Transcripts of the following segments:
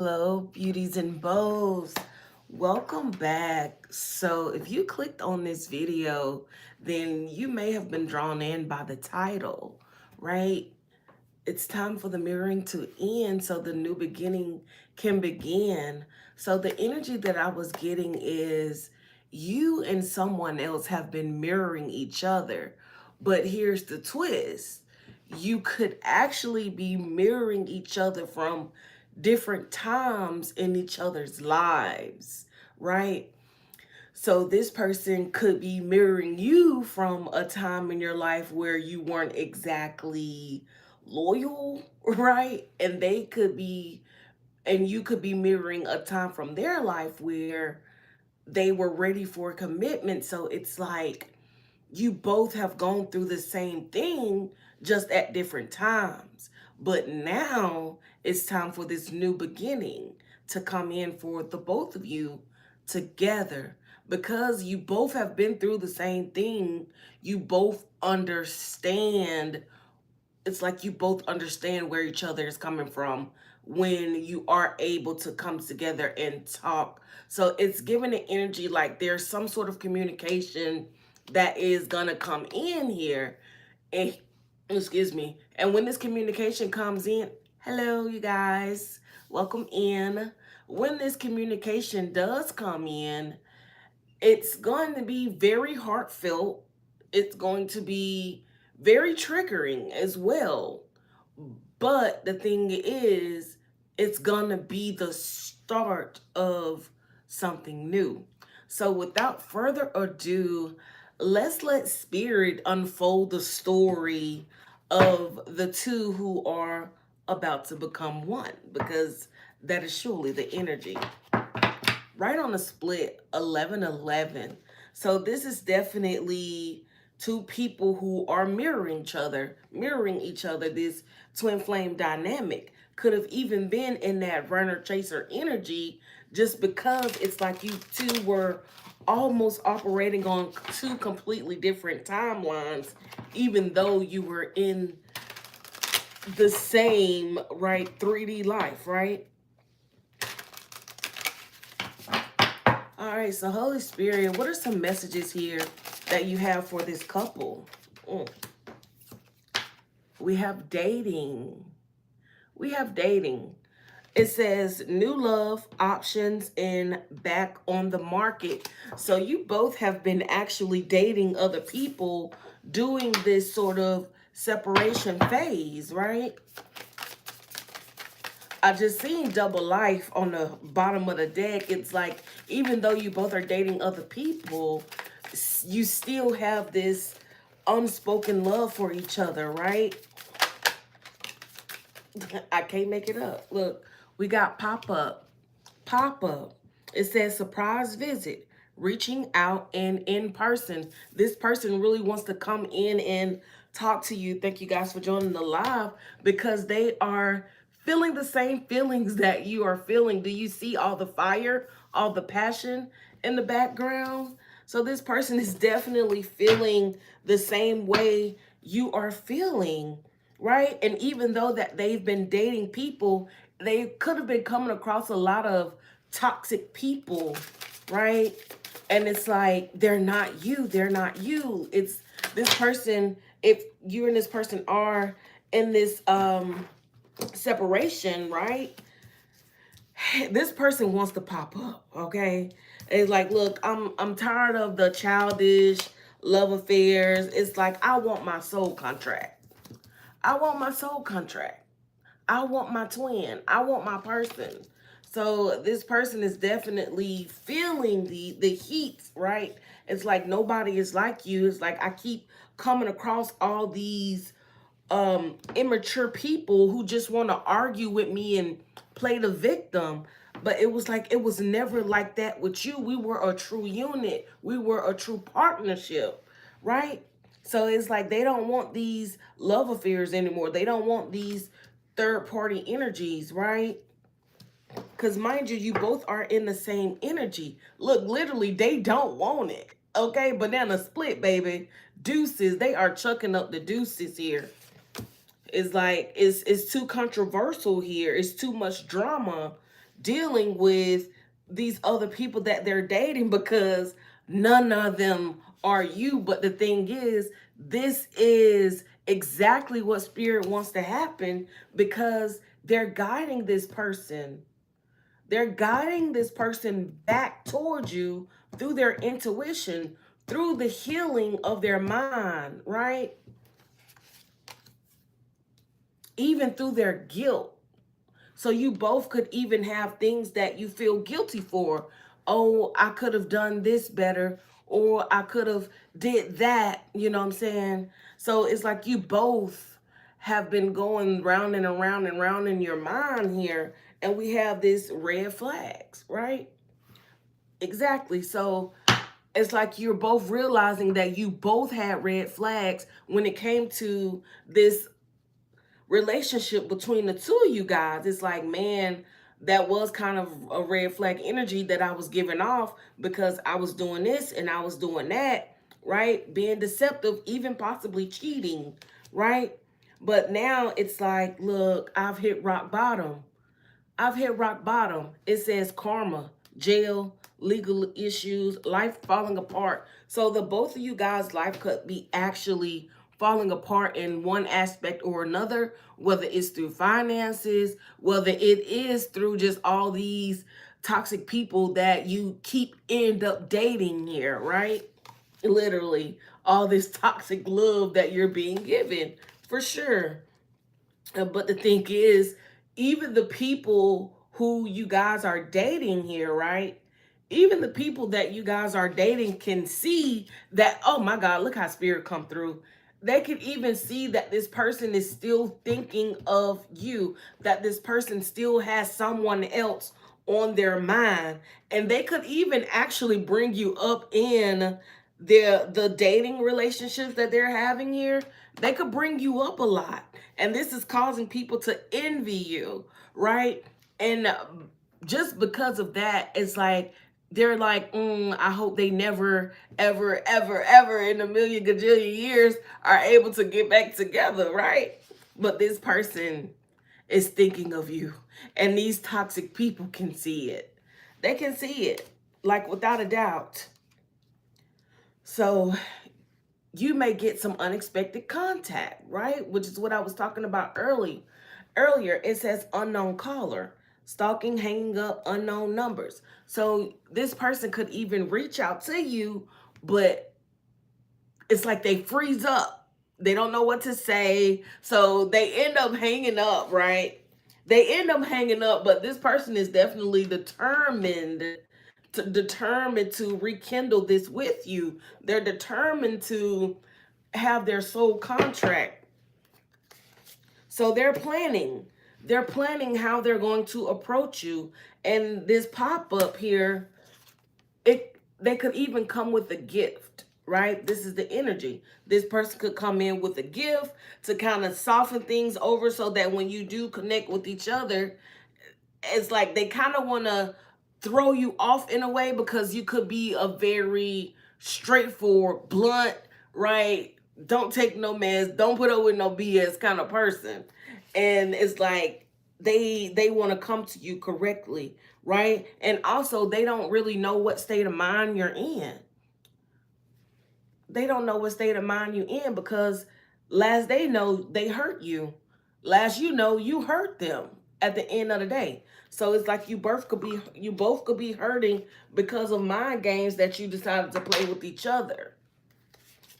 Hello, beauties and bows. Welcome back. So, if you clicked on this video, then you may have been drawn in by the title, right? It's time for the mirroring to end so the new beginning can begin. So, the energy that I was getting is you and someone else have been mirroring each other. But here's the twist, you could actually be mirroring each other from different times in each other's lives, right? So this person could be mirroring you from a time in your life where you weren't exactly loyal, right? And you could be mirroring a time from their life where they were ready for commitment. So it's like you both have gone through the same thing just at different times. But now it's time for this new beginning to come in for the both of you together because you both have been through the same thing. You both understand. It's like you both understand where each other is coming from when you are able to come together and talk. So it's giving the energy like there's some sort of communication that is gonna come in here. And excuse me. And when this communication comes in, hello you guys, welcome in. When this communication does come in, it's going to be very heartfelt. It's going to be very triggering as well. But the thing is, it's going to be the start of something new. So without further ado, let's let Spirit unfold the story of the two who are about to become one, because that is surely the energy right on the split 11-11. So this is definitely two people who are mirroring each other. This twin flame dynamic could have even been in that runner chaser energy, just because it's like you two were almost operating on two completely different timelines, even though you were in the same, right, 3D life, right? All right, so Holy Spirit, what are some messages here that you have for this couple? Mm. We have dating. We have dating. It says new love options and back on the market. So you both have been actually dating other people doing this sort of separation phase, right? I just seen double life on the bottom of the deck. It's like, even though you both are dating other people, you still have this unspoken love for each other, right? I can't make it up. Look, we got pop up. Pop up. It says surprise visit, reaching out and in person. This person really wants to come in and talk to you. Thank you guys for joining the live because they are feeling the same feelings that you are feeling. Do you see all the fire, all the passion in the background? So this person is definitely feeling the same way you are feeling, right? And even though that they've been dating people, they could have been coming across a lot of toxic people, right? And it's like, they're not you. They're not you. It's this person. If you and this person are in this separation, right? This person wants to pop up, okay? It's like, look, I'm tired of the childish love affairs. It's like, I want my soul contract. I want my soul contract. I want my twin. I want my person. So this person is definitely feeling the heat, right? It's like nobody is like you. It's like I keep coming across all these immature people who just want to argue with me and play the victim. But it was like, it was never like that with you. We were a true unit. We were a true partnership, right? So it's like they don't want these love affairs anymore. They don't want these third party energies, right? Because mind you, you both are in the same energy. Look, literally, they don't want it. Okay, banana split, baby. Deuces, they are chucking up the deuces here. It's like, it's too controversial here. It's too much drama. dealing with these other people that they're dating because none of them are you. But the thing is, this is exactly what spirit wants to happen because they're guiding this person. They're guiding this person back towards you through their intuition, through the healing of their mind, right? Even through their guilt. So you both could even have things that you feel guilty for. Oh, I could have done this better, or I could have did that, you know what I'm saying? So it's like you both have been going round and around and round in your mind here, and we have this red flags, right? Exactly. So it's like you're both realizing that you both had red flags when it came to this relationship between the two of you guys. It's like, man, that was kind of a red flag energy that I was giving off because I was doing this and I was doing that, right? Being deceptive, even possibly cheating, right? But now it's like, look, I've hit rock bottom. I've hit rock bottom. It says karma, jail, legal issues, life falling apart. So the both of you guys' life could be actually falling apart in one aspect or another, whether it's through finances, whether it is through just all these toxic people that you keep end up dating here, right? Literally, all this toxic love that you're being given, for sure. But the thing is, even the people who you guys are dating here, right? Even the people that you guys are dating can see that, oh my God, look how spirit come through. They can even see that this person is still thinking of you, that this person still has someone else on their mind. And they could even actually bring you up in the dating relationships that they're having here. They could bring you up a lot, and this is causing people to envy you, right? And just because of that, it's like they're like, I hope they never ever ever ever in a million gajillion years are able to get back together, right? But this person is thinking of you, and these toxic people can see it. They can see it, like, without a doubt. So you may get some unexpected contact, right? Which is what I was talking about earlier. It says unknown caller, stalking, hanging up, unknown numbers. So this person could even reach out to you, but it's like they freeze up. They don't know what to say. So they end up hanging up, right? They end up hanging up, but this person is definitely determined to rekindle this with you. They're determined to have their soul contract. So they're planning. They're planning how they're going to approach you. And this pop-up here, they could even come with a gift, right? This is the energy. This person could come in with a gift to kind of soften things over so that when you do connect with each other, it's like they kind of want to throw you off in a way because you could be a very straightforward, blunt, right? Don't take no mess, don't put up with no BS kind of person. And it's like they want to come to you correctly, right? And also they don't really know what state of mind you're in. They don't know what state of mind you in because last they know they hurt you. Last you know you hurt them at the end of the day. So it's like you both could be hurting because of mind games that you decided to play with each other.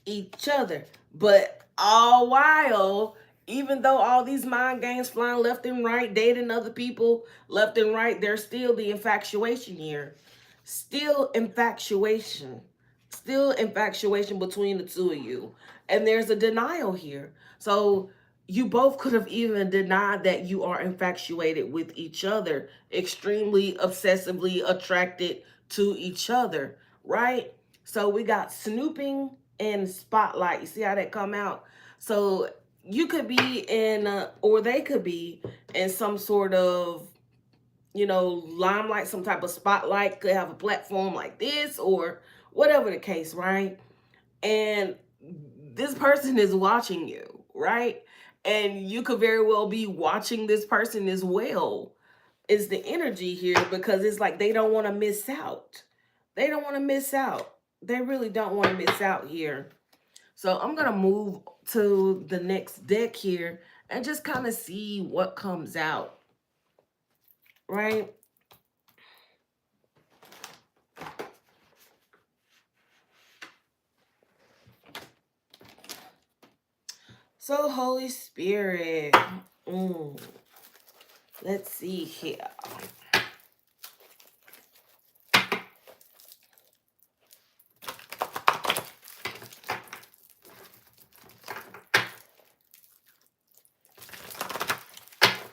Each other. But all while, even though all these mind games flying left and right, dating other people left and right, there's still the infatuation here. Still infatuation. Still infatuation between the two of you. And there's a denial here. So you both could have even denied that you are infatuated with each other, extremely obsessively attracted to each other, right? So we got snooping and spotlight. You see how that come out? So you could be in, or they could be in some sort of, limelight, some type of spotlight, could have a platform like this or whatever the case, right? And this person is watching you, right? And you could very well be watching this person as well. is the energy here, because it's like they don't want to miss out. They don't want to miss out. They really don't want to miss out here. So I'm going to move to the next deck here and just kind of see what comes out, right? So Holy Spirit, let's see here.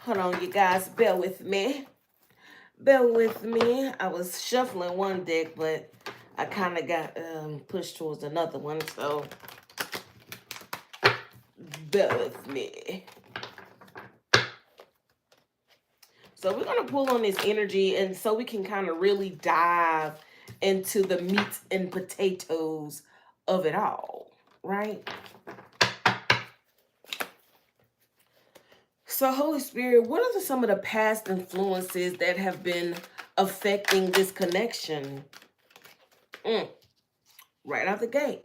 Hold on, you guys, bear with me. Bear with me. I was shuffling one deck, but I kind of got pushed towards another one, so bear with me. So we're going to pull on this energy, and so we can kind of really dive into the meat and potatoes of it all, right? So Holy Spirit, what are some of the past influences that have been affecting this connection? Right out the gate,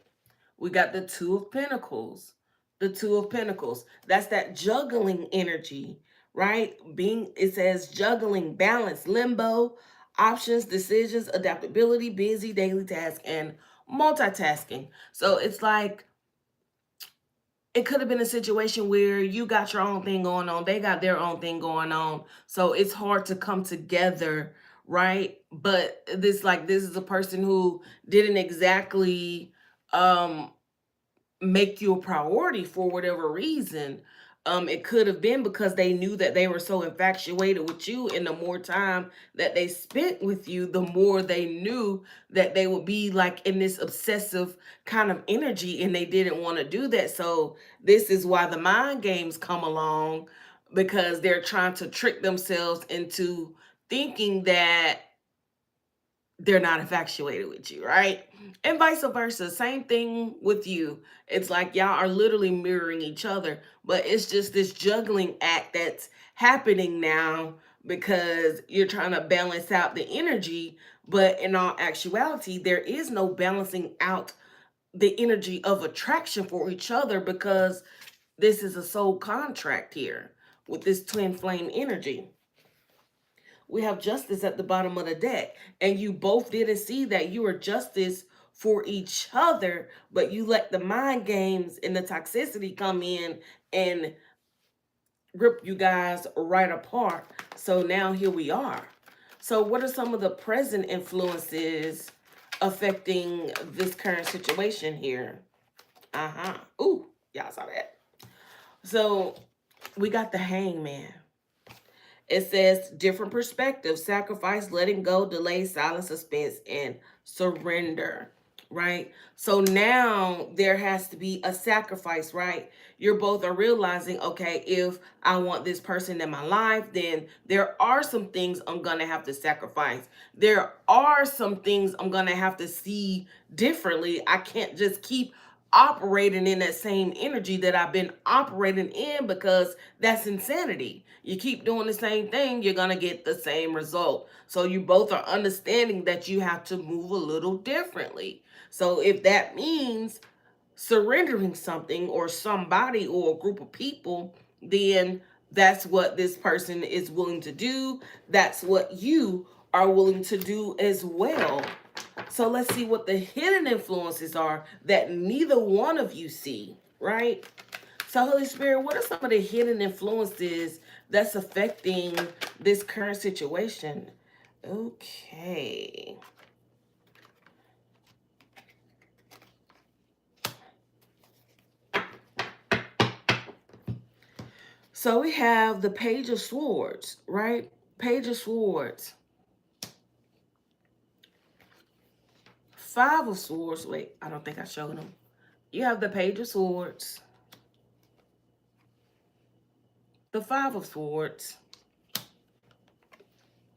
we got the Two of Pentacles. The Two of Pentacles. That's that juggling energy, right? It says juggling, balance, limbo, options, decisions, adaptability, busy, daily task, and multitasking. So it's like, it could have been a situation where you got your own thing going on, they got their own thing going on. So it's hard to come together, right? But this is a person who didn't exactly make you a priority for whatever reason. It could have been because they knew that they were so infatuated with you, and the more time that they spent with you, the more they knew that they would be like in this obsessive kind of energy, and they didn't want to do that. So this is why the mind games come along, because they're trying to trick themselves into thinking that they're not infatuated with you, right? And vice versa. Same thing with you. It's like y'all are literally mirroring each other, but it's just this juggling act that's happening now because you're trying to balance out the energy. But in all actuality, there is no balancing out the energy of attraction for each other, because this is a soul contract here with this twin flame energy. We have Justice at the bottom of the deck, and you both didn't see that you were justice for each other, but you let the mind games and the toxicity come in and rip you guys right apart. So now here we are. So what are some of the present influences affecting this current situation here? Ooh, y'all saw that. So we got the Hangman. It says different perspectives, sacrifice, letting go, delay, silence, suspense, and surrender, right? So now there has to be a sacrifice, right? You're both are realizing, okay, if I want this person in my life, then there are some things I'm going to have to sacrifice. There are some things I'm going to have to see differently. I can't just keep operating in that same energy that I've been operating in, because that's insanity. You keep doing the same thing, you're going to get the same result. So you both are understanding that you have to move a little differently. So if that means surrendering something or somebody or a group of people, then that's what this person is willing to do. That's what you are willing to do as well. So let's see what the hidden influences are that neither one of you see, right? So Holy Spirit, what are some of the hidden influences that's affecting this current situation? Okay. So we have the Page of Swords, right? Page of Swords. Five of Swords. Wait, I don't think I showed them. You have the Page of Swords. The Five of Swords.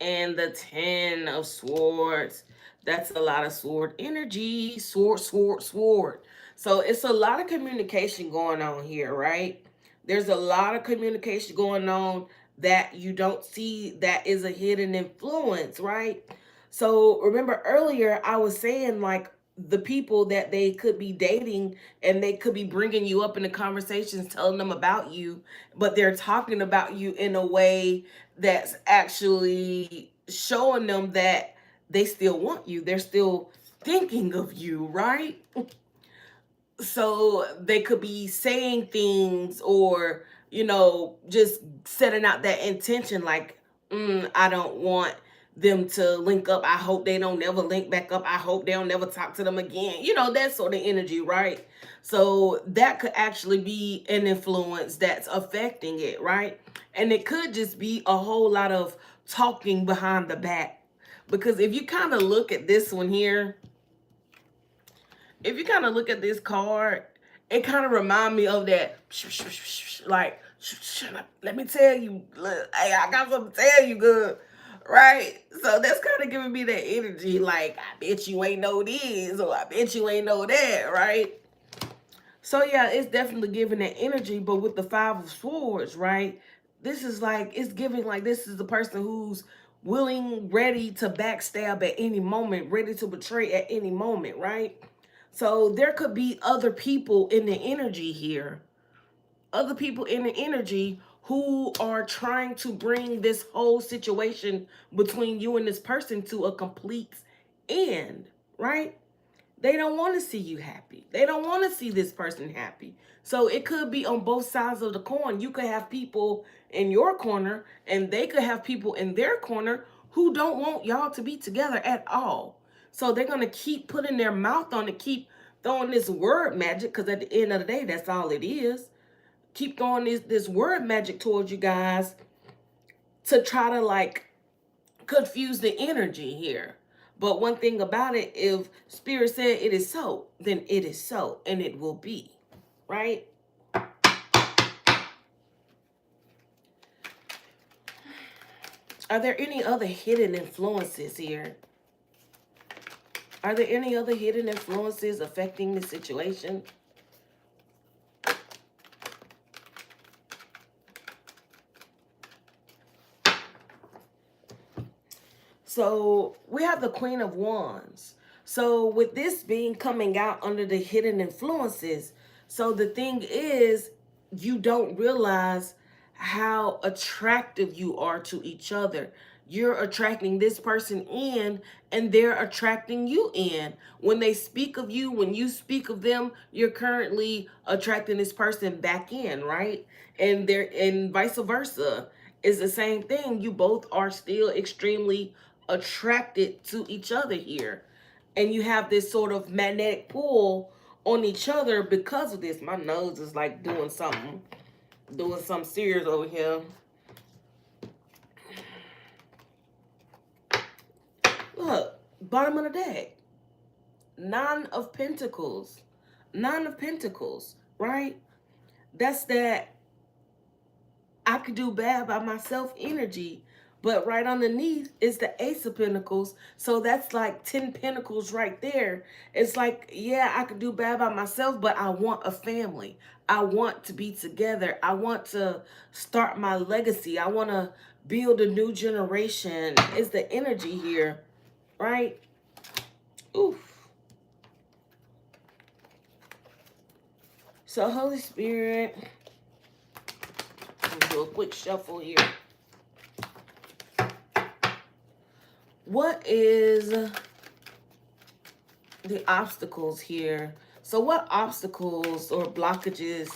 And the Ten of Swords. That's a lot of sword energy. Sword, sword, sword. So it's a lot of communication going on here, right? There's a lot of communication going on. that you don't see that is a hidden influence, right? So remember earlier I was saying like the people that they could be dating and they could be bringing you up in the conversations telling them about you, but they're talking about you in a way that's actually showing them that they still want you. They're still thinking of you, right? So they could be saying things or just setting out that intention like, I don't want them to link up. I hope they don't never link back up. I hope they don't never talk to them again, that sort of energy, right? So that could actually be an influence that's affecting it, right? And it could just be a whole lot of talking behind the back, because if you kind of look at this one here, if you kind of look at this card, it kind of remind me of that, like, let me tell you, look, hey, I got something to tell you, good, right? So that's kind of giving me that energy, like, I bet you ain't know this, or I bet you ain't know that, right? So yeah, it's definitely giving that energy, but with the Five of Swords, right? This is like, it's giving like this is the person who's willing, ready to backstab at any moment, ready to betray at any moment, right? So there could be other people in the energy here, other people in the energy who are trying to bring this whole situation between you and this person to a complete end, right? They don't want to see you happy. They don't want to see this person happy. So it could be on both sides of the coin. You could have people in your corner and they could have people in their corner who don't want y'all to be together at all. So they're going to keep putting their mouth on it, keep throwing this word magic, because at the end of the day, that's all it is. Keep throwing this word magic towards you guys to try to like confuse the energy here. But one thing about it, if Spirit said it is so, then it is so, and it will be, right? Are there any other hidden influences here? Are there any other hidden influences affecting the situation? So we have the Queen of Wands. So with this being coming out under the hidden influences, so the thing is, you don't realize how attractive you are to each other. You're attracting this person in, and they're attracting you in. When they speak of you, when you speak of them, you're currently attracting this person back in, right? And vice versa is the same thing. You both are still extremely attracted to each other here. And you have this sort of magnetic pull on each other because of this. My nose is like doing something serious over here. Look, bottom of the deck. Nine of Pentacles. Nine of Pentacles, right? That's that I could do bad by myself energy. But right underneath is the Ace of Pentacles. So that's like 10 Pentacles right there. It's like, yeah, I could do bad by myself, but I want a family. I want to be together. I want to start my legacy. I want to build a new generation. Is the energy here, right? Oof. So Holy Spirit, do a quick shuffle here. What is the obstacles here? So what obstacles or blockages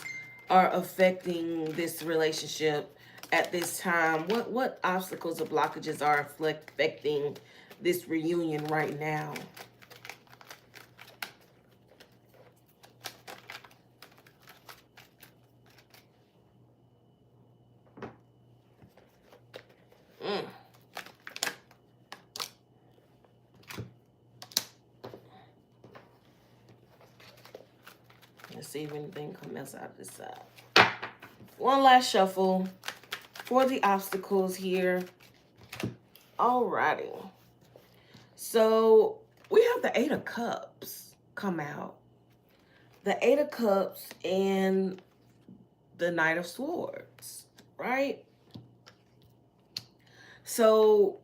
are affecting this relationship at this time? What obstacles or blockages are affecting this reunion right now? Let's see if anything comes out of this side. One last shuffle for the obstacles here. Alrighty. So we have the Eight of Cups come out. The Eight of Cups and the Knight of Swords, right? So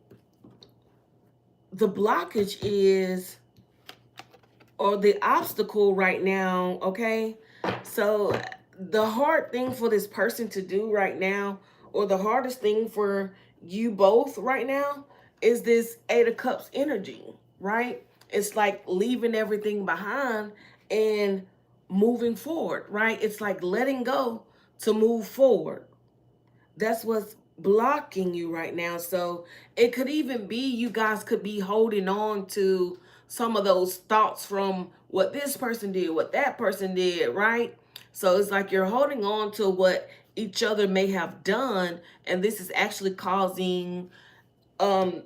the blockage is, or the obstacle right now, okay? So the hard thing for this person to do right now, or the hardest thing for you both right now, is this Eight of Cups energy, right? It's like leaving everything behind and moving forward, right? It's like letting go to move forward. That's what's blocking you right now. So it could even be you guys could be holding on to some of those thoughts from what this person did, what that person did, right? So it's like you're holding on to what each other may have done, and this is actually causing um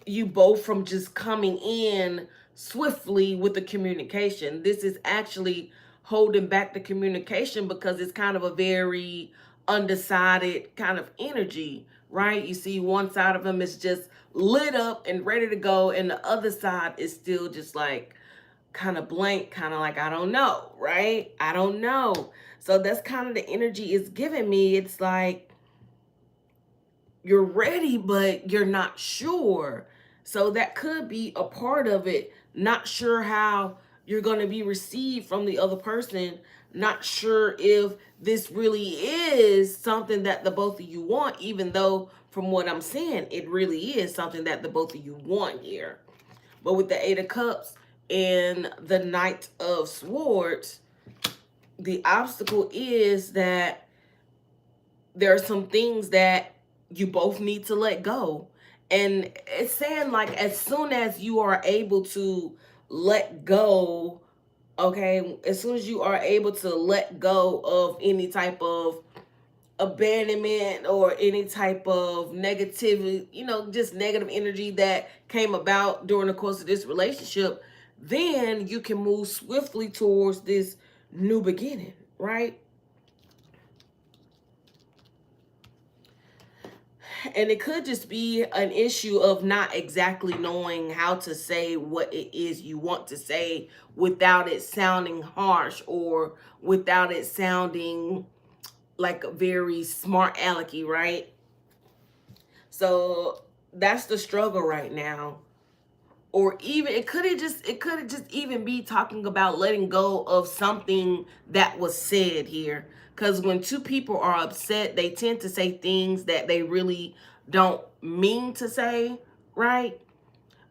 you both from just coming in swiftly with the communication. This is actually holding back the communication because it's kind of a very undecided kind of energy, right? You see, one side of them is just lit up and ready to go, and the other side is still just like kind of blank, kind of like, I don't know, right? I don't know. So that's kind of the energy it's giving me. It's like, you're ready, but you're not sure. So that could be a part of it. Not sure how you're going to be received from the other person. Not sure if this really is something that the both of you want, even though from what I'm saying, it really is something that the both of you want here. But with the Eight of Cups and the Knight of Swords, the obstacle is that there are some things that you both need to let go. And it's saying like as soon as you are able to let go, okay, as soon as you are able to let go of any type of abandonment or any type of negativity, just negative energy that came about during the course of this relationship, then you can move swiftly towards this new beginning, right? And it could just be an issue of not exactly knowing how to say what it is you want to say without it sounding harsh or without it sounding like a very smart alecky, right? So that's the struggle right now. Or even it could have just even be talking about letting go of something that was said here, because when two people are upset, they tend to say things that they really don't mean to say, right?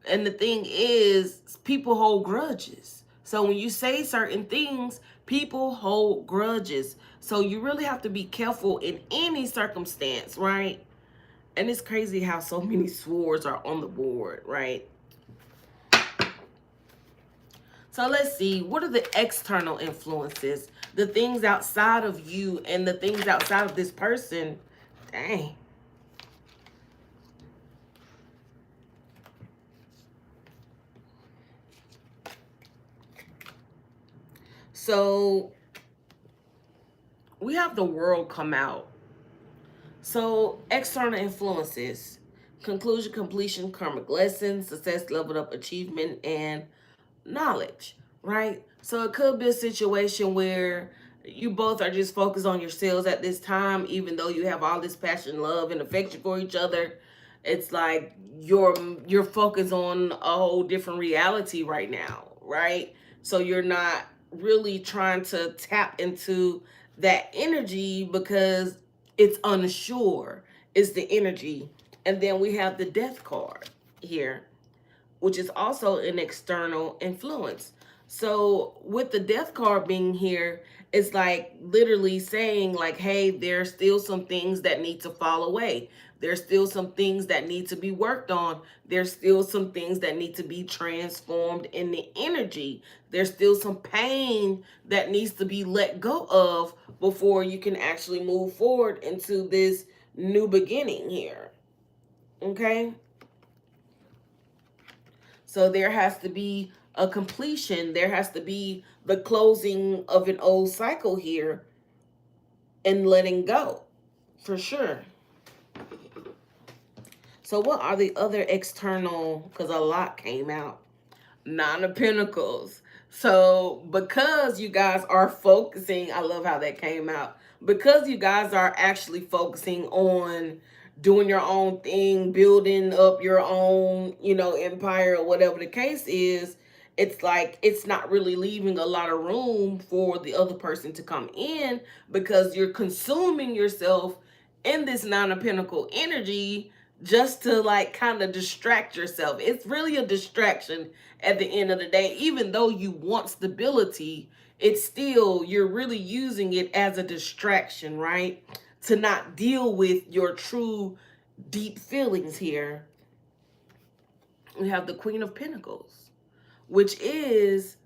And the thing is, people hold grudges. So when you say certain things, people hold grudges. So you really have to be careful in any circumstance, right? And it's crazy how so many swords are on the board, right? So let's see, what are the external influences? The things outside of you and the things outside of this person. Dang. So we have the world come out. So external influences: conclusion, completion, karmic lessons, success, leveled up achievement, and knowledge, right? So it could be a situation where you both are just focused on yourselves at this time, even though you have all this passion, love, and affection for each other. It's like you're focused on a whole different reality right now, right? So you're not really trying to tap into that energy because it's unsure. It's the energy. And then we have the death card here, which is also an external influence. So with the death card being here, it's like literally saying like, hey, there's still some things that need to fall away. There's still some things that need to be worked on. There's still some things that need to be transformed in the energy. There's still some pain that needs to be let go of before you can actually move forward into this new beginning here. Okay? So there has to be a completion. There has to be the closing of an old cycle here and letting go for sure. So what are the other external, because a lot came out. Nine of Pentacles. So because you guys are focusing, I love how that came out. Because you guys are actually focusing on doing your own thing, building up your own, empire or whatever the case is, it's like it's not really leaving a lot of room for the other person to come in because you're consuming yourself in this Nine of Pentacle energy just to like kind of distract yourself. It's really a distraction at the end of the day. Even though you want stability, it's still, you're really using it as a distraction, right? To not deal with your true deep feelings here. We have the Queen of Pentacles, which is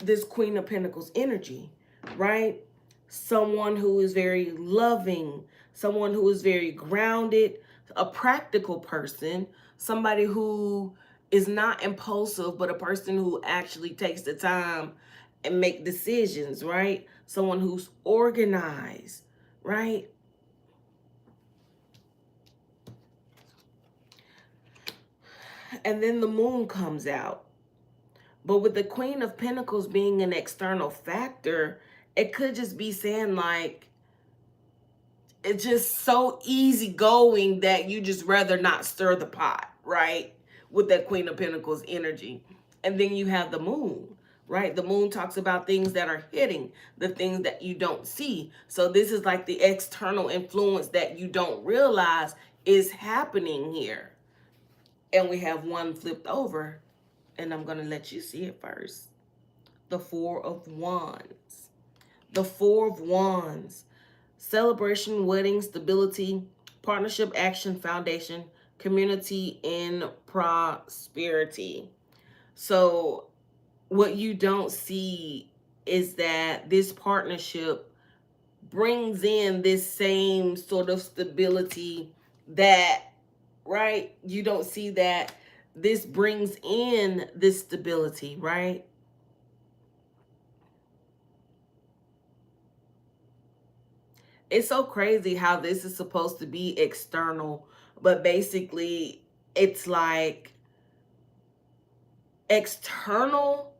this Queen of Pentacles energy, right? Someone who is very loving, someone who is very grounded, a practical person, somebody who is not impulsive, but a person who actually takes the time and make decisions, right? Someone who's organized, right? And then the moon comes out. But with the Queen of Pentacles being an external factor, it could just be saying like, it's just so easygoing that you just rather not stir the pot, right? With that Queen of Pentacles energy. And then you have the moon, right? The moon talks about things that are hidden, the things that you don't see. So this is like the external influence that you don't realize is happening here. And we have one flipped over, and I'm going to let you see it first. The Four of Wands. The Four of Wands. Celebration, wedding, stability, partnership, action, foundation, community, and prosperity. So what you don't see is that this partnership brings in this same sort of stability that, right? You don't see that this brings in this stability, right? It's so crazy how this is supposed to be external, but basically it's like external,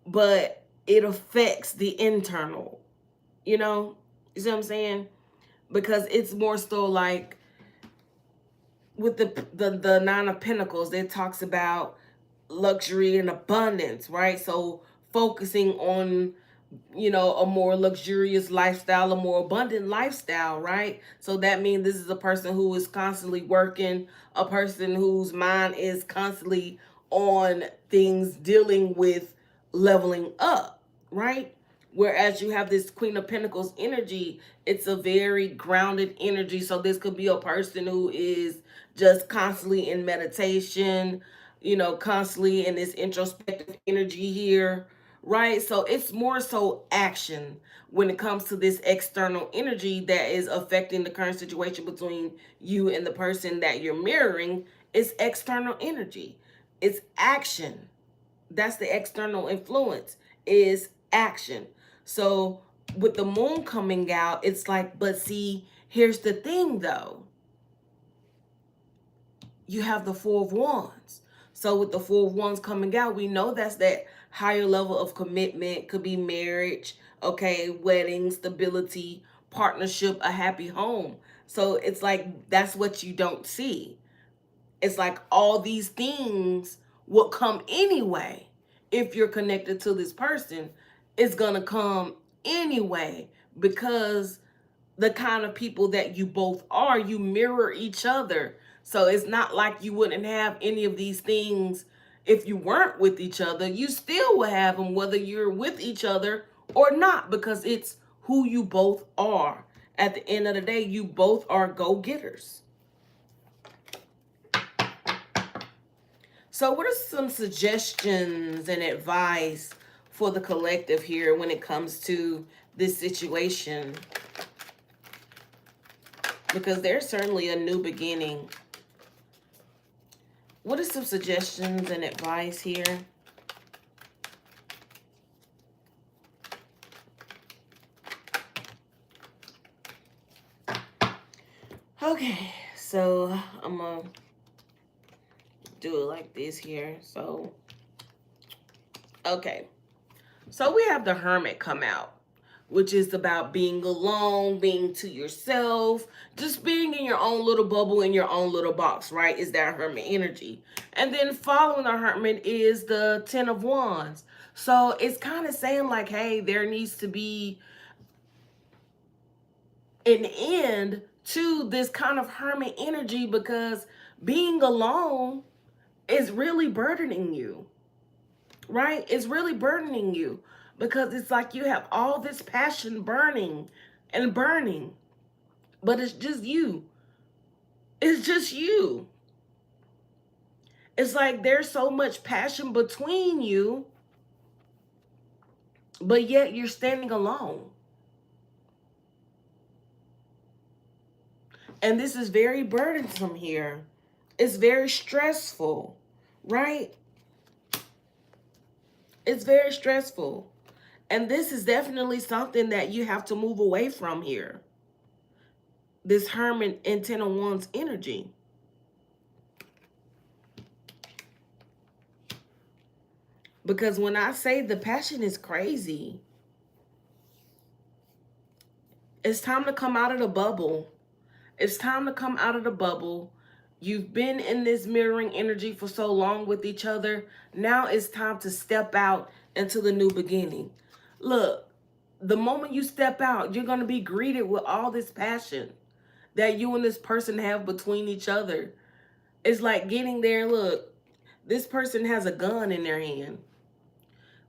but it affects the internal, you know? You see what I'm saying? Because it's more so like with the Nine of Pentacles, it talks about luxury and abundance, right? So focusing on, a more luxurious lifestyle, a more abundant lifestyle, right? So that means this is a person who is constantly working, a person whose mind is constantly on things dealing with leveling up, right? Whereas you have this Queen of Pentacles energy, it's a very grounded energy. So this could be a person who is just constantly in meditation, constantly in this introspective energy here, right? So it's more so action when it comes to this external energy that is affecting the current situation between you and the person that you're mirroring. It's external energy. It's action. That's the external influence, is action. So with the moon coming out, it's like, but see, here's the thing though. You have the Four of Wands. So with the Four of Wands coming out, we know that's that higher level of commitment. Could be marriage, okay, wedding, stability, partnership, a happy home. So it's like that's what you don't see. It's like all these things will come anyway. If you're connected to this person, it's gonna come anyway because the kind of people that you both are, you mirror each other. So it's not like you wouldn't have any of these things if you weren't with each other. You still will have them whether you're with each other or not, because it's who you both are. At the end of the day, you both are go-getters. So what are some suggestions and advice for the collective here when it comes to this situation? Because there's certainly a new beginning. What are some suggestions and advice here? Okay, so I'm gonna do it like this here. So, okay. So we have the Hermit come out, which is about being alone, being to yourself, just being in your own little bubble, in your own little box, right? Is that Hermit energy. And then following the Hermit is the Ten of Wands. So it's kind of saying like, hey, there needs to be an end to this kind of Hermit energy, because being alone is really burdening you, right? It's really burdening you, because it's like you have all this passion burning and burning, but it's just you. It's just you. It's like there's so much passion between you, but yet you're standing alone. And this is very burdensome here. It's very stressful, right? It's very stressful. And this is definitely something that you have to move away from here. This Hermit and Ten of Wands energy. Because when I say the passion is crazy, it's time to come out of the bubble. It's time to come out of the bubble. You've been in this mirroring energy for so long with each other. Now it's time to step out into the new beginning. Look, the moment you step out, you're going to be greeted with all this passion that you and this person have between each other. It's like getting there. Look, this person has a gun in their hand.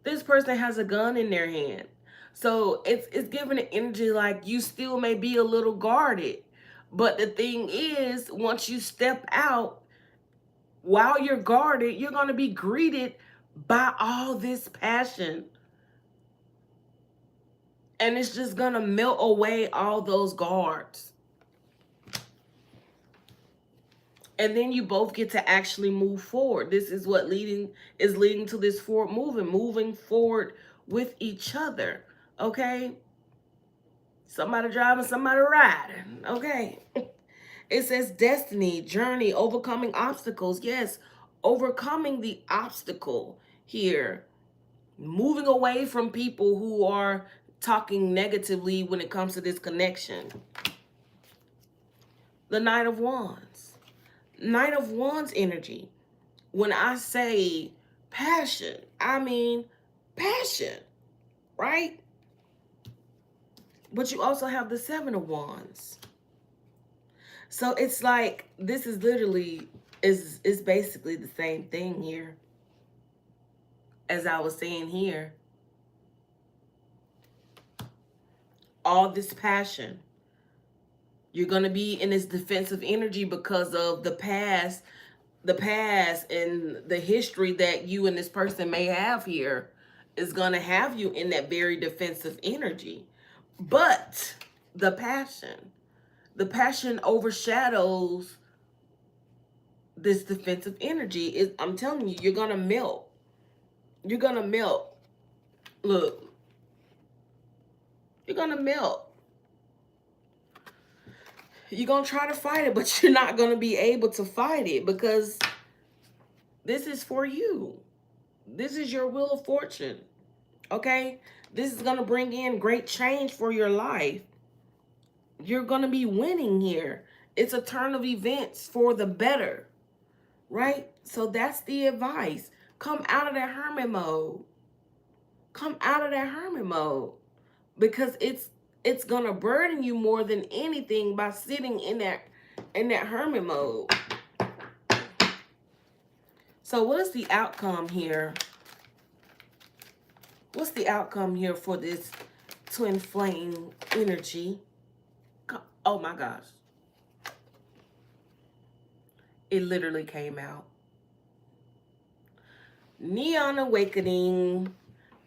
This person has a gun in their hand. So it's giving an energy like you still may be a little guarded. But the thing is, once you step out, while you're guarded, you're going to be greeted by all this passion. And it's just going to melt away all those guards. And then you both get to actually move forward. This is what leading to this forward moving forward with each other. Okay? Somebody driving, somebody riding. Okay? It says destiny, journey, overcoming obstacles. Yes, overcoming the obstacle here. Moving away from people who are talking negatively when it comes to this connection. The Knight of Wands. Knight of Wands energy. When I say passion, I mean passion, right? But you also have the Seven of Wands. So it's like this is literally is basically the same thing here as I was saying here. All this passion. You're going to be in this defensive energy because of the past and the history that you and this person may have here is going to have you in that very defensive energy. But the passion overshadows this defensive energy. I'm telling you, you're going to melt. You're going to melt. Look, you're going to melt. You're going to try to fight it, but you're not going to be able to fight it because this is for you. This is your wheel of fortune. Okay? This is going to bring in great change for your life. You're going to be winning here. It's a turn of events for the better. Right? So that's the advice. Come out of that hermit mode. Come out of that hermit mode. Because it's going to burden you more than anything by sitting in that hermit mode. So what is the outcome here? What's the outcome here for this twin flame energy? Oh my gosh. It literally came out. Neon Awakening,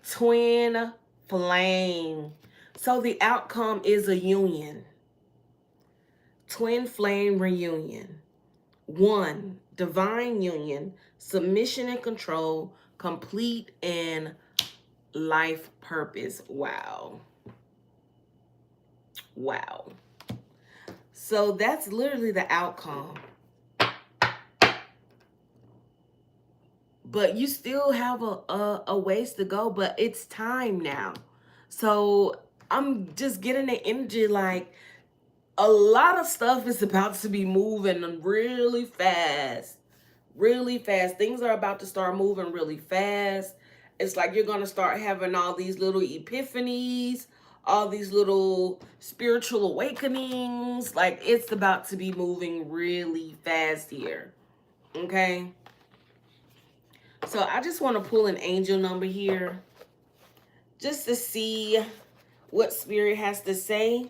twin flame. So the outcome is a union. Twin flame reunion. One, divine union, submission and control, complete and life purpose. Wow. Wow. So that's literally the outcome. But you still have a ways to go, but it's time now. So I'm just getting the energy like a lot of stuff is about to be moving really fast. Really fast. Things are about to start moving really fast. It's like you're going to start having all these little epiphanies, all these little spiritual awakenings. Like it's about to be moving really fast here. Okay? So I just want to pull an angel number here just to see what Spirit has to say.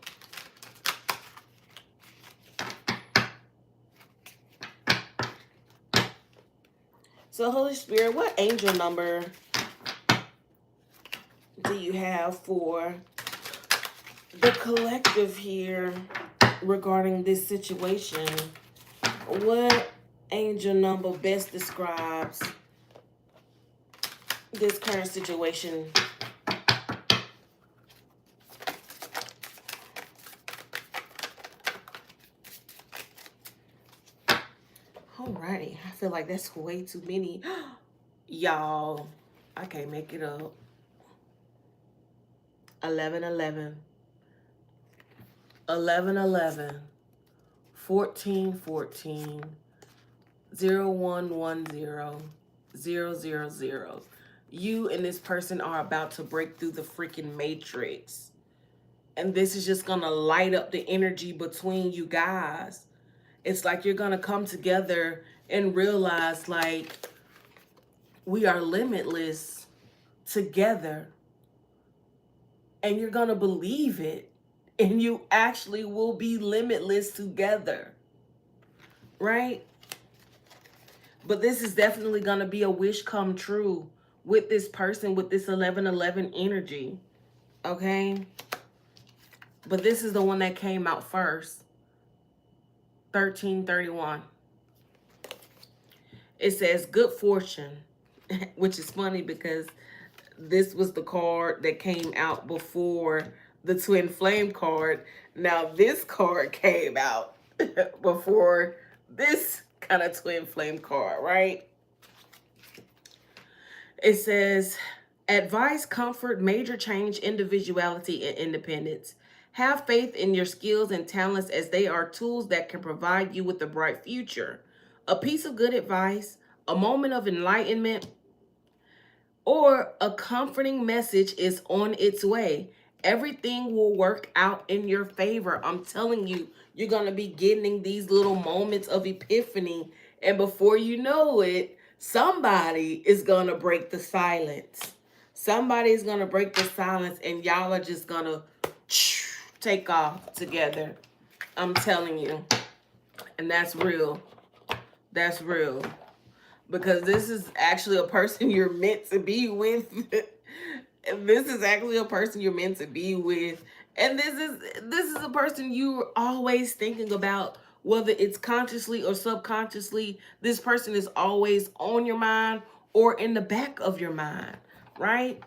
So Holy Spirit, what angel number do you have for the collective here regarding this situation? What angel number best describes this current situation? Alrighty, I feel like that's way too many. Y'all, I can't make it up. 1111, 1111, 1414, 0110, 000. You and this person are about to break through the freaking matrix. And this is just gonna light up the energy between you guys. It's like you're gonna come together and realize like we are limitless together. And you're gonna believe it. And you actually will be limitless together. Right? But this is definitely gonna be a wish come true with this person, with this 1111 energy. Okay? But this is the one that came out first. 1331. It says good fortune, which is funny because this was the card that came out before the twin flame card. Now this card came out before this kind of twin flame card, right? It says advice, comfort, major change, individuality, and independence. Have faith in your skills and talents as they are tools that can provide you with a bright future. A piece of good advice, a moment of enlightenment, or a comforting message is on its way. Everything will work out in your favor. I'm telling you, you're going to be getting these little moments of epiphany. And before you know it, somebody is going to break the silence. Somebody is going to break the silence and y'all are just going to take off together. I'm telling you. And that's real. That's real. Because this is actually a person you're meant to be with. This is actually a person you're meant to be with. And this is a person you're always thinking about, whether it's consciously or subconsciously. This person is always on your mind or in the back of your mind, right?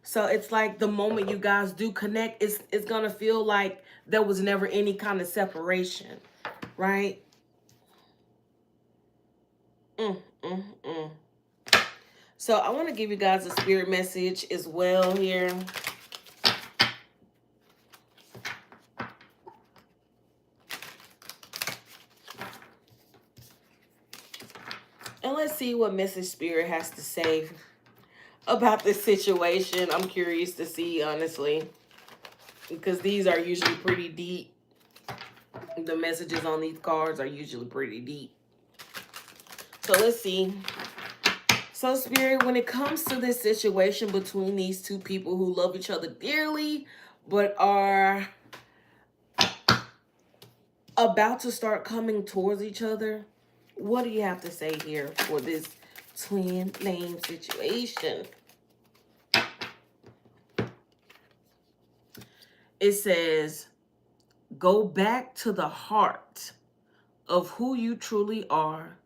So it's like the moment you guys do connect, it's gonna feel like there was never any kind of separation, right? So I want to give you guys a spirit message as well here. And let's see what message spirit has to say about this situation. I'm curious to see, honestly, because these are usually pretty deep. The messages on these cards are usually pretty deep. So let's see. So Spirit, when it comes to this situation between these two people who love each other dearly, but are about to start coming towards each other, what do you have to say here for this twin flame situation? It says, go back to the heart of who you truly are.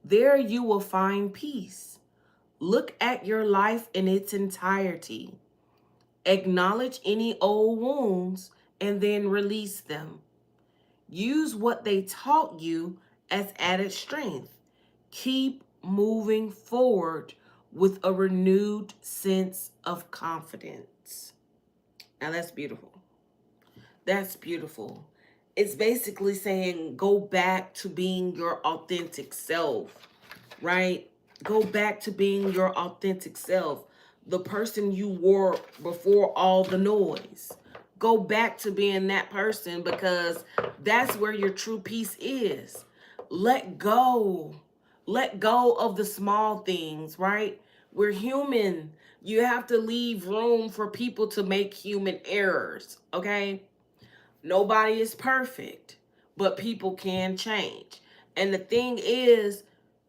There you will find peace. Look at your life in its entirety. Acknowledge any old wounds and then release them. Use what they taught you as added strength. Keep moving forward with a renewed sense of confidence. Now that's beautiful. That's beautiful. It's basically saying go back to being your authentic self, right? Go back to being your authentic self, the person you were before all the noise. Go back to being that person because that's where your true peace is. Let go. Let go of the small things, right? We're human. You have to leave room for people to make human errors, okay? Nobody is perfect, but people can change. And the thing is,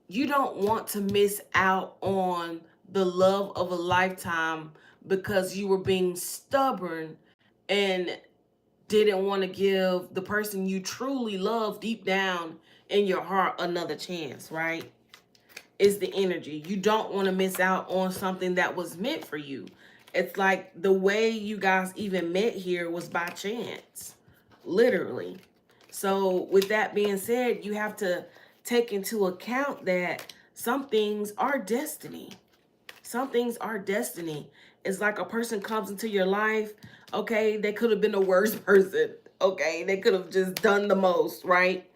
you don't want to miss out on the love of a lifetime because you were being stubborn and didn't want to give the person you truly love deep down in your heart another chance, right? Is the energy. You don't want to miss out on something that was meant for you. It's like the way you guys even met here was by chance, literally. So, with that being said, you have to take into account that some things are destiny. Some things are destiny. It's like a person comes into your life, okay, they could have been the worst person, okay? They could have just done the most, right?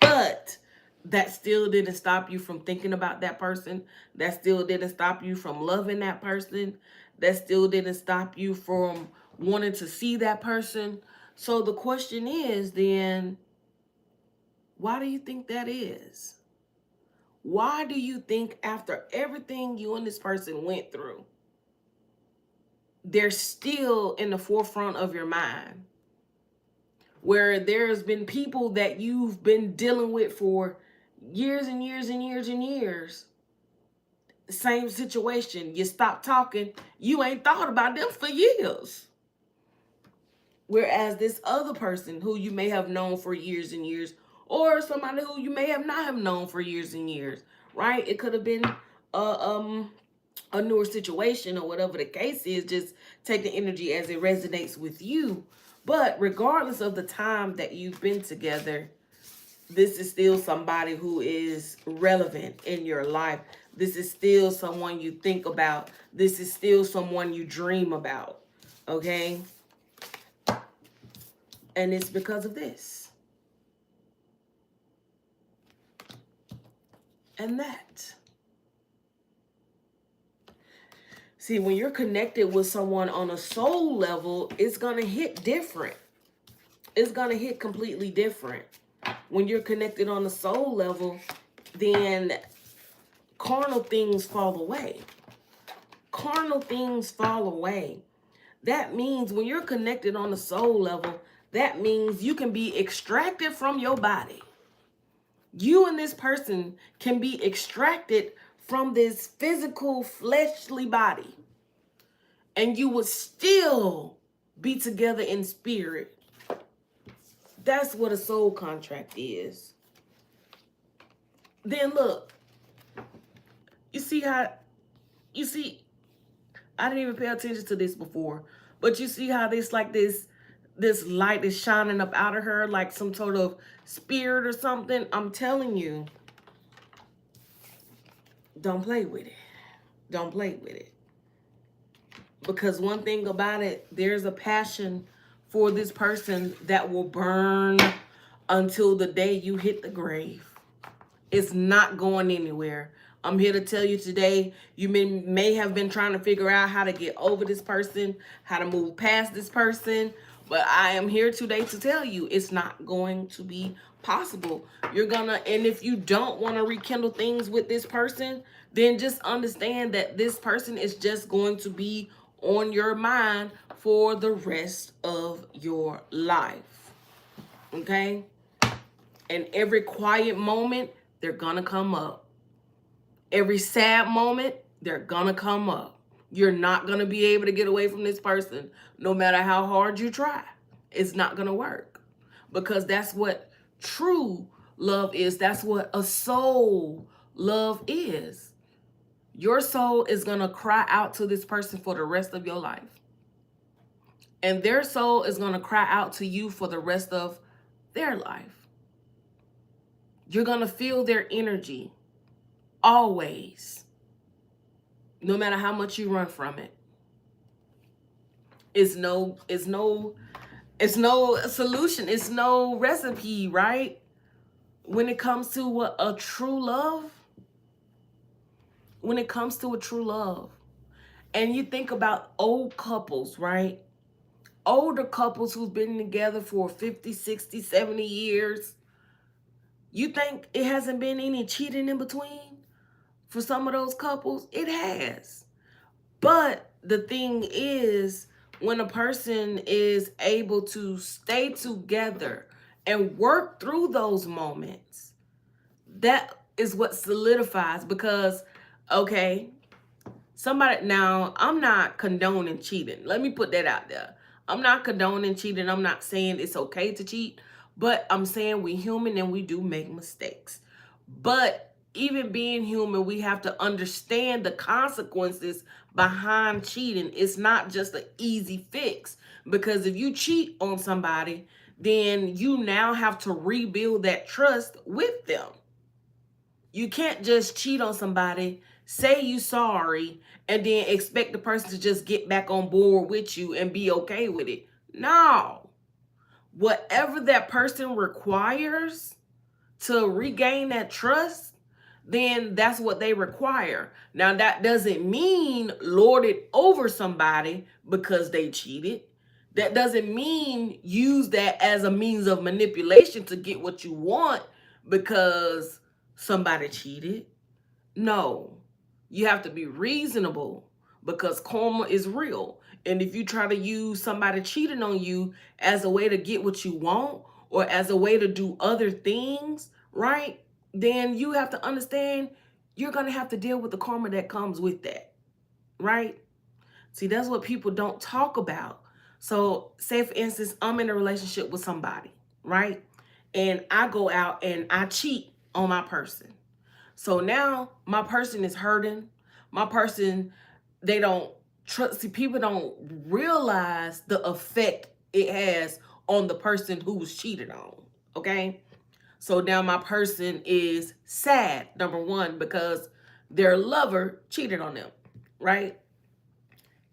But that still didn't stop you from thinking about that person. That still didn't stop you from loving that person. That still didn't stop you from wanting to see that person. So the question is then, why do you think that is? Why do you think after everything you and this person went through, they're still in the forefront of your mind? Where there's been people that you've been dealing with for years and years and years and years. Same situation. You stop talking, you ain't thought about them for years. Whereas this other person who you may have known for years and years, or somebody who you may have not have known for years and years, right? It could have been a um a newer situation or whatever the case is. Just take the energy as it resonates with you. But regardless of the time that you've been together, this is still somebody who is relevant in your life. This is still someone you think about. This is still someone you dream about. Okay? And it's because of this and that. See, when you're connected with someone on a soul level, it's going to hit different. It's going to hit completely different. When you're connected on a soul level, then carnal things fall away. Carnal things fall away. That means when you're connected on the soul level, that means you can be extracted from your body. You and this person can be extracted from this physical fleshly body, and you would still be together in spirit. That's what a soul contract is. Then look, you see, I didn't even pay attention to this before, but you see how this light is shining up out of her like some sort of spirit or something. I'm telling you, don't play with it. Don't play with it. Because one thing about it, there's a passion for this person that will burn until the day you hit the grave. It's not going anywhere. I'm here to tell you today, you may have been trying to figure out how to get over this person, how to move past this person, but I am here today to tell you it's not going to be possible. And if you don't want to rekindle things with this person, then just understand that this person is just going to be on your mind for the rest of your life. Okay? And every quiet moment, they're gonna come up. Every sad moment, they're gonna come up. You're not gonna be able to get away from this person no matter how hard you try. It's not gonna work. Because that's what true love is. That's what a soul love is. Your soul is gonna cry out to this person for the rest of your life. And their soul is gonna cry out to you for the rest of their life. You're going to feel their energy always, no matter how much you run from it. It's no solution. It's no recipe, right? When it comes to a true love, when it comes to a true love, and you think about old couples, right? Older couples who've been together for 50, 60, 70 years, you think it hasn't been any cheating in between for some of those couples? It has. But the thing is, when a person is able to stay together and work through those moments, that is what solidifies. Because, okay, somebody, now I'm not condoning cheating. Let me put that out there. I'm not condoning cheating. I'm not saying it's okay to cheat, but I'm saying we human and we do make mistakes. But even being human, we have to understand the consequences behind cheating. It's not just an easy fix, because if you cheat on somebody, then you now have to rebuild that trust with them. You can't just cheat on somebody, say you sorry, and then expect the person to just get back on board with you and be okay with it. No. Whatever that person requires to regain that trust, then that's what they require. Now, that doesn't mean lord it over somebody because they cheated. That doesn't mean use that as a means of manipulation to get what you want because somebody cheated. No, you have to be reasonable because karma is real. And if you try to use somebody cheating on you as a way to get what you want or as a way to do other things, right? Then you have to understand you're going to have to deal with the karma that comes with that, right? See, that's what people don't talk about. So, say for instance, I'm in a relationship with somebody, right? And I go out and I cheat on my person. So now my person is hurting. My person, they don't trust. See, people don't realize the effect it has on the person who was cheated on. Okay. So now my person is sad, number one, because their lover cheated on them, right?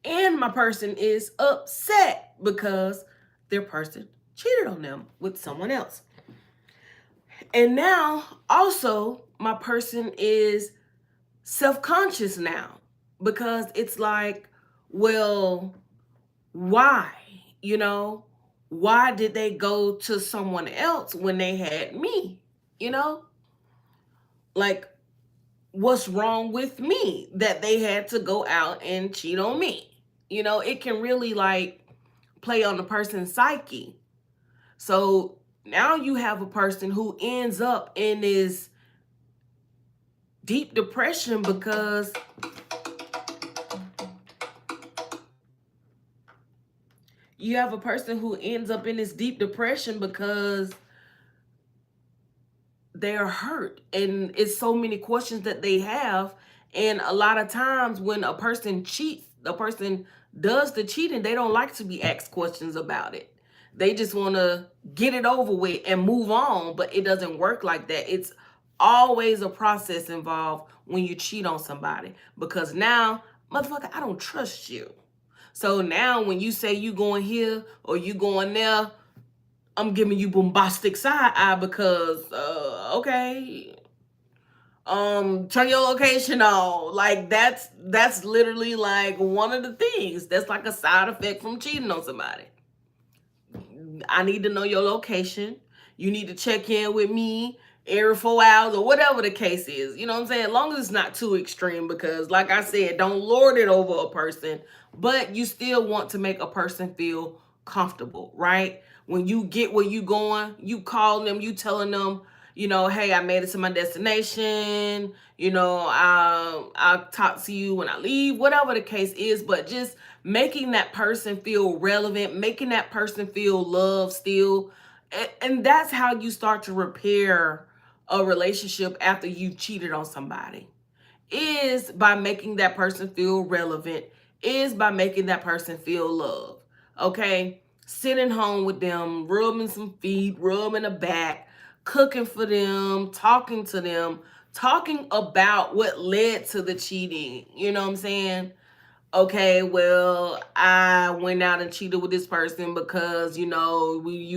And my person is upset because their person cheated on them with someone else. And now also my person is self-conscious now because it's like, well, why? You know, why did they go to someone else when they had me? You know, like, what's wrong with me that they had to go out and cheat on me? You know, it can really like play on the person's psyche. So now you have a person who ends up in this deep depression because you have a person who ends up in this deep depression because they're hurt and it's so many questions that they have. And a lot of times when a person cheats, the person does the cheating, they don't like to be asked questions about it. They just want to get it over with and move on, but it doesn't work like that. It's always a process involved when you cheat on somebody, because now, motherfucker, I don't trust you. So now when you say you going here or you going there, I'm giving you bombastic side eye because okay. Turn your location on. Like that's literally like one of the things. That's like a side effect from cheating on somebody. I need to know your location. You need to check in with me every 4 hours or whatever the case is. You know what I'm saying? As long as it's not too extreme, because like I said, don't lord it over a person, but you still want to make a person feel comfortable, right? When you get where you going, you call them, you telling them, you know, hey, I made it to my destination. You know, I'll talk to you when I leave, whatever the case is. But just making that person feel relevant, making that person feel loved still. And that's how you start to repair a relationship after you've cheated on somebody, is by making that person feel relevant, is by making that person feel loved. Okay? Sitting home with them, rubbing some feet, rubbing the back, cooking for them, talking to them, talking about what led to the cheating. You know what I'm saying? okay, well, I went out and cheated with this person because, you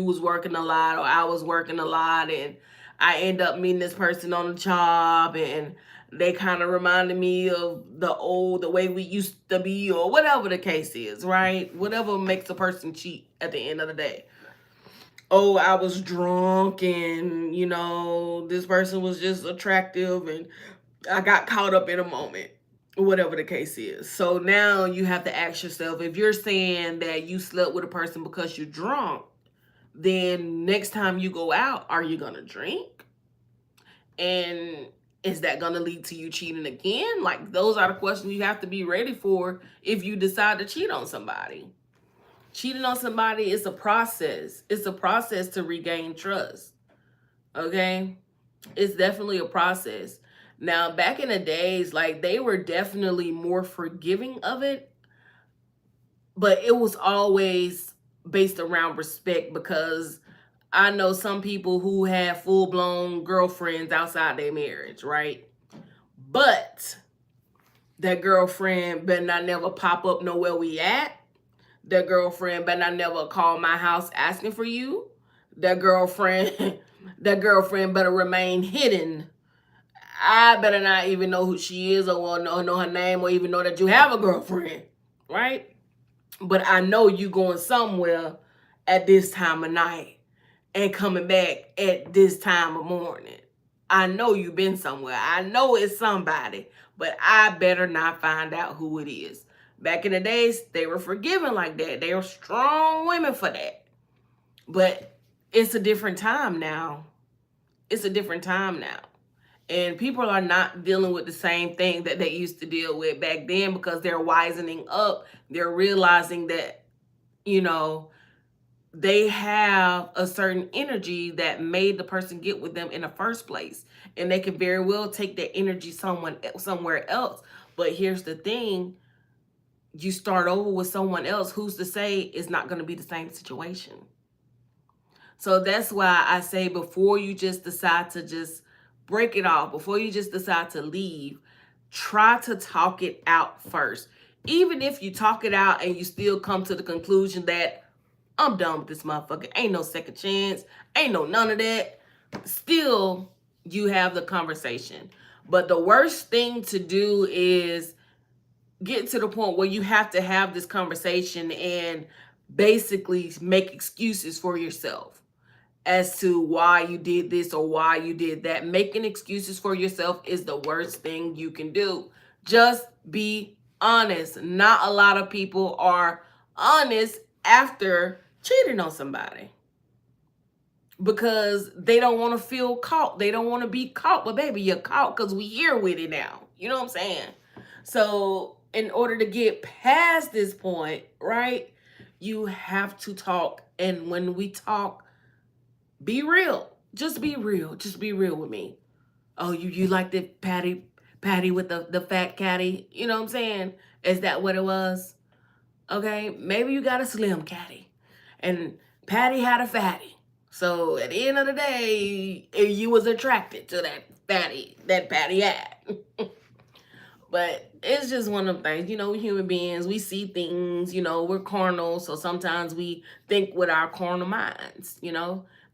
was working a lot or I was working a lot, and I end up meeting this person on the job, and they kind of reminded me of the way we used to be, or whatever the case is, right? Whatever makes a person cheat at the end of the day. Oh, I was drunk, and, this person was just attractive, and I got caught up in a moment, whatever the case is. So now you have to ask yourself, if you're saying that you slept with a person because you're drunk, then next time you go out, are you going to drink? And is that going to lead to you cheating again? Like, those are the questions you have to be ready for if you decide to cheat on somebody. Cheating on somebody is a process. It's a process to regain trust. Okay? It's definitely a process. Now, back in the days, like, they were definitely more forgiving of it, but it was always based around respect, because I know some people who have full-blown girlfriends outside their marriage, right? But that girlfriend better not never pop up nowhere we at. That girlfriend better not never call my house asking for you. That girlfriend, that girlfriend better remain hidden. I better not even know who she is, or know her name, or even know that you have a girlfriend, right? But I know you going somewhere at this time of night and coming back at this time of morning. I know you been somewhere. I know it's somebody, but I better not find out who it is. Back in the days, they were forgiving like that. They were strong women for that. But it's a different time now. It's a different time now. And people are not dealing with the same thing that they used to deal with back then, because they're wisening up. They're realizing that, they have a certain energy that made the person get with them in the first place. And they can very well take that energy somewhere else. But here's the thing. You start over with someone else, who's to say it's not going to be the same situation? So that's why I say, before you just decide to just break it off, before you just decide to leave, try to talk it out first. Even if you talk it out and you still come to the conclusion that I'm done with this motherfucker, ain't no second chance, ain't no none of that, still you have the conversation. But the worst thing to do is get to the point where you have to have this conversation and basically make excuses for yourself as to why you did this or why you did that. Making excuses for yourself is the worst thing you can do. Just be honest. Not a lot of people are honest after cheating on somebody, because they don't want to feel caught. They don't want to be caught. But baby, you're caught, because we here with it now. You know what I'm saying? So in order to get past this point, right, you have to talk. And when we talk, be real. Just be real. Just be real with me. Oh, you like the patty with the fat caddy? You know what I'm saying? Is that what it was? Okay, maybe you got a slim caddy, and Patty had a fatty. So at the end of the day, you was attracted to that fatty that Patty had. But it's just one of the things, human beings, we see things, we're carnal. So sometimes we think with our carnal minds.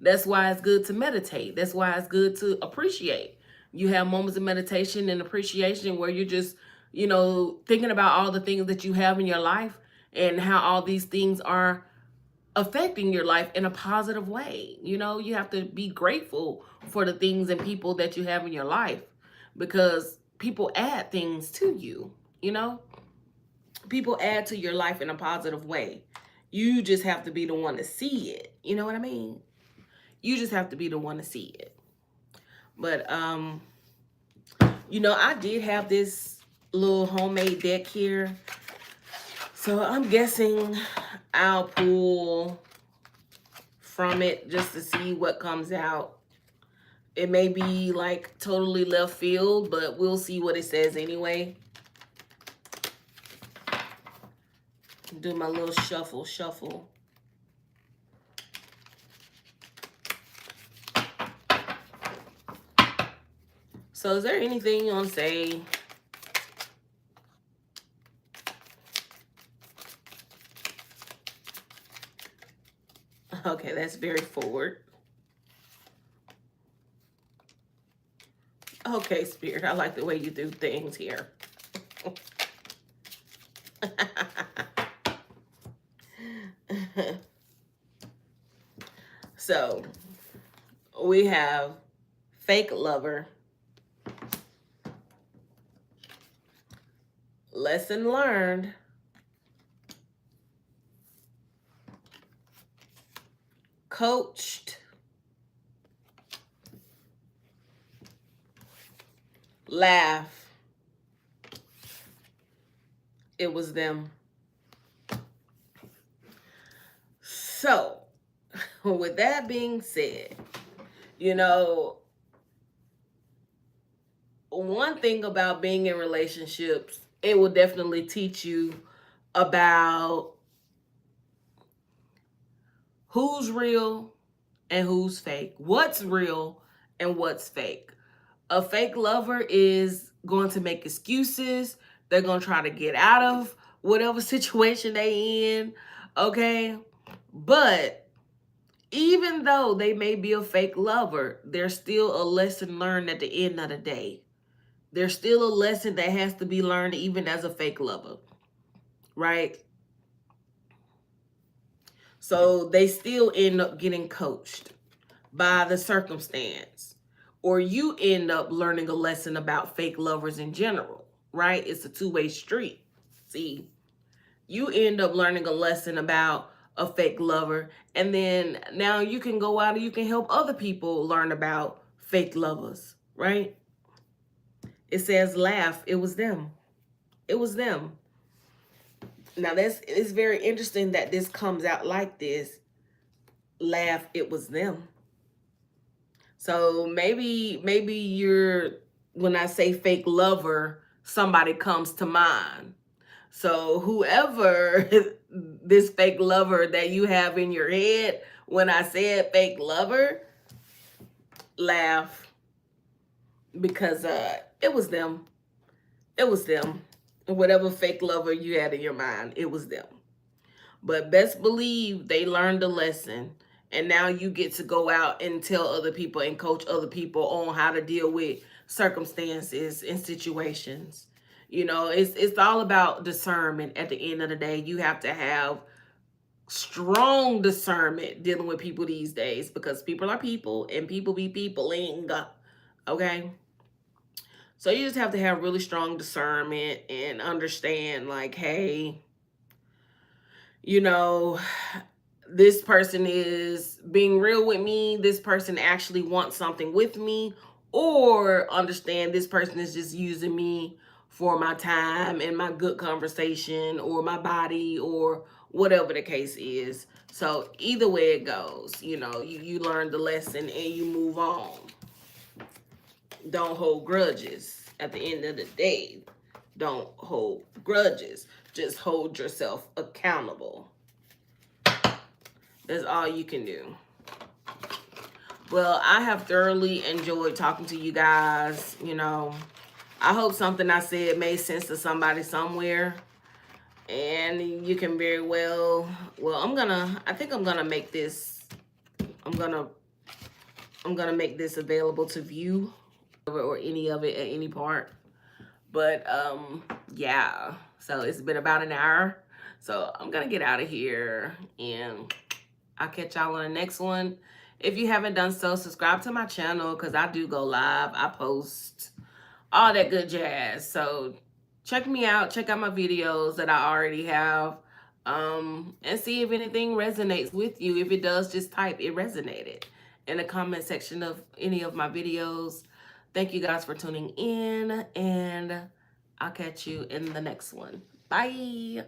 That's why it's good to meditate. That's why it's good to appreciate. You have moments of meditation and appreciation where you're just, thinking about all the things that you have in your life and how all these things are affecting your life in a positive way. You have to be grateful for the things and people that you have in your life, because people add things to you. People add to your life in a positive way. You just have to be the one to see it. You know what I mean? You just have to be the one to see it. But I did have this little homemade deck here, so I'm guessing I'll pull from it just to see what comes out. It may be like totally left field, but we'll see what it says anyway. Do my little shuffle. So is there anything you want to say Okay, that's very forward. Okay, Spirit, I like the way you do things here. So, we have fake lover, lesson learned, coached, laugh, it was them. So, with that being said, you know, one thing about being in relationships, it will definitely teach you about who's real and who's fake, what's real and what's fake. A fake lover is going to make excuses. They're going to try to get out of whatever situation they in, okay? But even though they may be a fake lover, there's still a lesson learned at the end of the day. There's still a lesson that has to be learned even as a fake lover, right? So they still end up getting coached by the circumstance, or you end up learning a lesson about fake lovers in general, right? It's a two-way street. See, you end up learning a lesson about a fake lover, and then now you can go out and you can help other people learn about fake lovers, right? It says laugh, it was them. It was them. Now it's very interesting that this comes out like this. Laugh, it was them. So maybe you're, when I say fake lover, somebody comes to mind. So whoever this fake lover that you have in your head, when I said fake lover, laugh, because it was them. It was them. Whatever fake lover you had in your mind, it was them. But best believe they learned a lesson. And now you get to go out and tell other people and coach other people on how to deal with circumstances and situations. You know, it's all about discernment at the end of the day. You have to have strong discernment dealing with people these days, because people are people and people be peopling. Okay? So you just have to have really strong discernment and understand, like, hey, you know, this person is being real with me. This person actually wants something with me. Or understand this person is just using me for my time and my good conversation or my body or whatever the case is. So either way it goes, you know, you learn the lesson and you move on. Don't hold grudges. At the end of the day, don't hold grudges. Just hold yourself accountable. That's all you can do. Well, I have thoroughly enjoyed talking to you guys. You know, I hope something I said made sense to somebody somewhere. And you can very well, I think I'm gonna make this, I'm gonna make this available to view, or any of it at any part. But yeah, so it's been about an hour. So I'm gonna get out of here, and I'll catch y'all on the next one. If you haven't done so, subscribe to my channel, because I do go live. I post all that good jazz. So check me out. Check out my videos that I already have. And see if anything resonates with you. If it does, just type "it resonated" in the comment section of any of my videos. Thank you guys for tuning in, and I'll catch you in the next one. Bye.